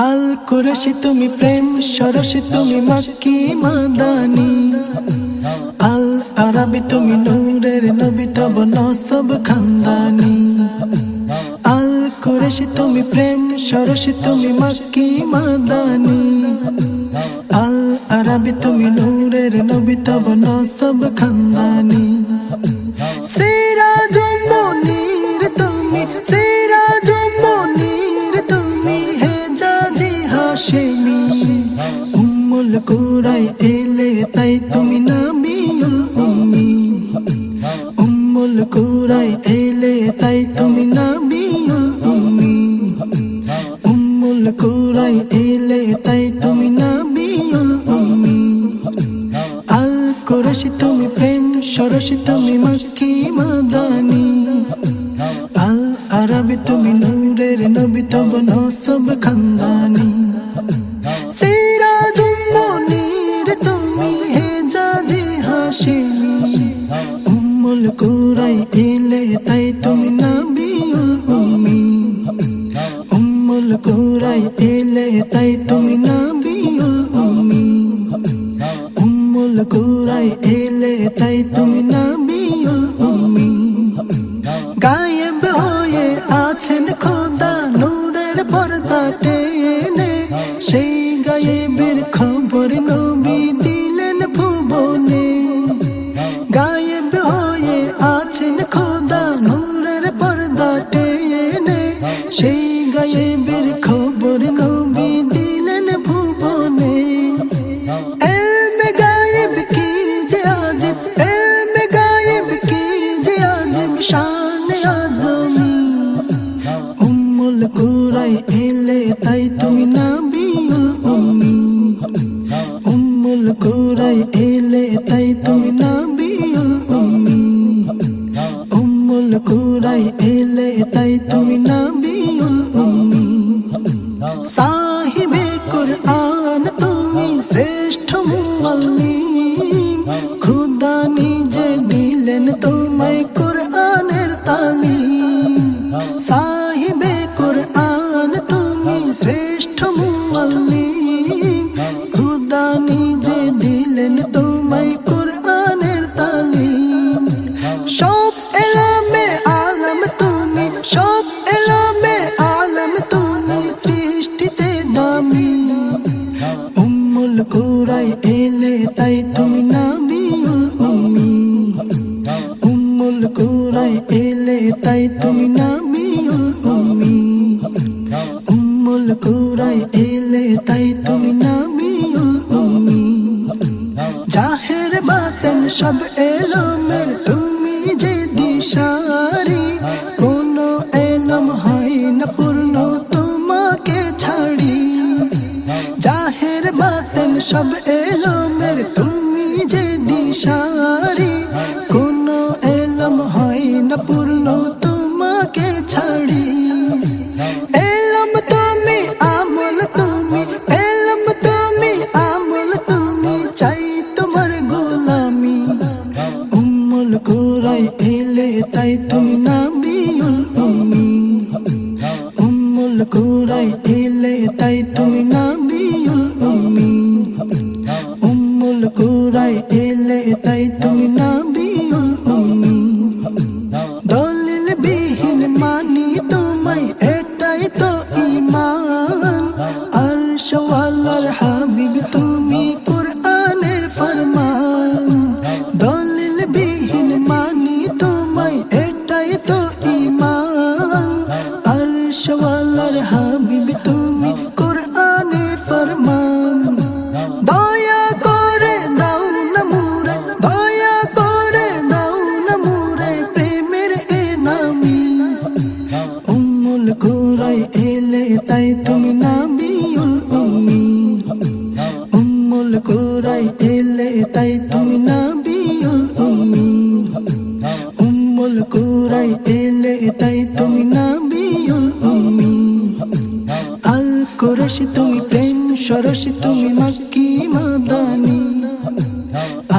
আল কুরশি তুমি প্রেম সরসি তুমি মক্কি মাদানী। আল আরবি তুমি নূরের নবী তব নসব খানদানী। আল কুরশি তুমি প্রেম সরসি তুমি মক্কি মাদানী। আল আরবি তুমি নূরের নবী তব নসব খানদানী। সিরাজুম মুনীর তুমি সিরাজুম মুনীর তুমি হেজাজি হাশেমি। উম্মুল কুরাই এলে তাই তুমি নবিউল উম্মি। উম্মুল কুরাই এলে তাই তুমি নবিউল উম্মি। উম্মুল কুরাই এলে তাই তুমি নবিউল উম্মি। আল কুরশি তুমি প্রেম সরসি তুমি মক্কি মাদানী। আল আরবি তুমি নূরের নবী তব নসব খানদানী। সিরাজুম মুনীর তুমি হেজাজি হাশেমি। উম্মুল কুরাই এলে তাই তুমি নবিউল উম্মি। উম্মুল কুরাই এলে তাই তুমি নবিউল উম্মি। উম্মুল কুরাই এলে তাই তুমি নবিউল উম্মি। গায়েব হয়ে আছেন খোদা নূরের পর্দা টেনে। সেই গায়েবের খবর নবী দিলেন ভুবনে। গায়েব হয়ে আছেন খোদা নূরের পর্দা টেনে। সেই গায়েবের খবর নবী দিলেন ভুবনে। এলমে গায়েব কি যে আজব, এলমে গায়েব কি যে আজব শানে আজমি। উম্মুল কুরাই এলে তাই তুমি নবিউল উম্মি। উম্মুল কুরাই এলে তাই তুমি নবিউল উম্মি। উম্মুল কুরাই এলে তাই তুমি নবিউল উম্মি। সাহিবে কুরআন তুমি শ্রেষ্ঠ মুআল্লিম। খুদা নিজে দিলেন তোমায় কুরআনের তালিম। সাহিবে কুরআন তুমি শ্রেষ্ঠ মুআল্লিম। খুদা নিজে দিলেন তোমায় কুরআনের তালিম। সব এলমে আলম তুমি সব এলমে আলম তুমি সৃষ্টিতে দামি। উম্মুল কুরাই এলে তাই তুমি নবিউল উম্মি। উম্মুল কুরাই এলে তাই তুমি নবিউল উম্মি। উম্মুল কুরাই এলে তাই তুমি নবিউল উম্মি। জাহের বাতেন সব এলমের তুমি যে দিশারি। কোনো এলম হয় না পূর্ণ তোমাকে ছাড়ি। জাহের বাতেন সব এলমের তুমি যে দিশারি। কোনো এলম হয় না পূর্ণ তোমাকে ছাড়ি। এলম তুমি আমল তুমি এলম তুমি আমল তুমি চাই তোমার গোলামি। উম্মুল কুরাই এলে তাই তুমি নবিউল উম্মি। উম্মুল কুরাই এলে তাই তুমি নবিউল উম্মি। উম্মুল কুরাই এলে তাই তুমি নবিউল উম্মি। দলিল বিহীন মানি তোমায় এটাই তো ঈমান। আরশ ওয়ালার হাবিব তুমি কুরআনের ফরমান। দলিল বিহীন মানি তোমায় এটাই তো ঈমান। আরশ ওয়ালার হাবিব তুমি কুরআনের ফরমান। দয়া করে দাও না মুরে দয়া করে দাও না মুরে প্রেমের এ নামি। উম্মুল কুরাই এলে তাই তুমি নবিউল উম্মি। উম্মুল কুরাই এলে তাই তুমি নবিউল উম্মি। উম্মুল কুরাই এলে তাই তুমি নবিউল উম্মি। আল কুরশি তুমি প্রেম সরসি তুমি মক্কি মাদানী।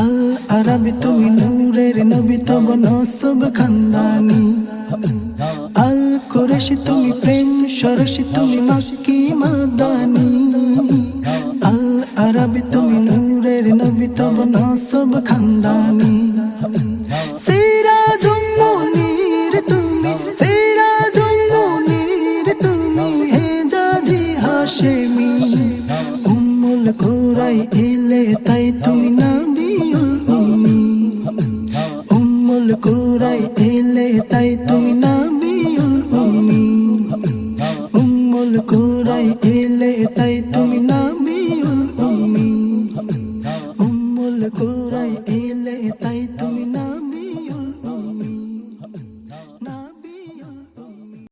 আল আরবি তুমি নূরের নবী তব নসব খানদানী। আল কুরশি তুমি প্রেম সরসি তুমি মক্কি মাদানি আল আরবি তুমি নূরের নবী তব নাসব খানদানি সিরাজুম মুনীর তুমি সিরাজুম মুনীর তুমি হেজাজি হাশেমি উম্মুল কুরাই এলে তাই তুমি নবিউল উম্মি উম্মুল কুরাই এলে তাই তুমি নবিউল উম্মি উম্মুল কুরাই এলে তাই তুমি নবী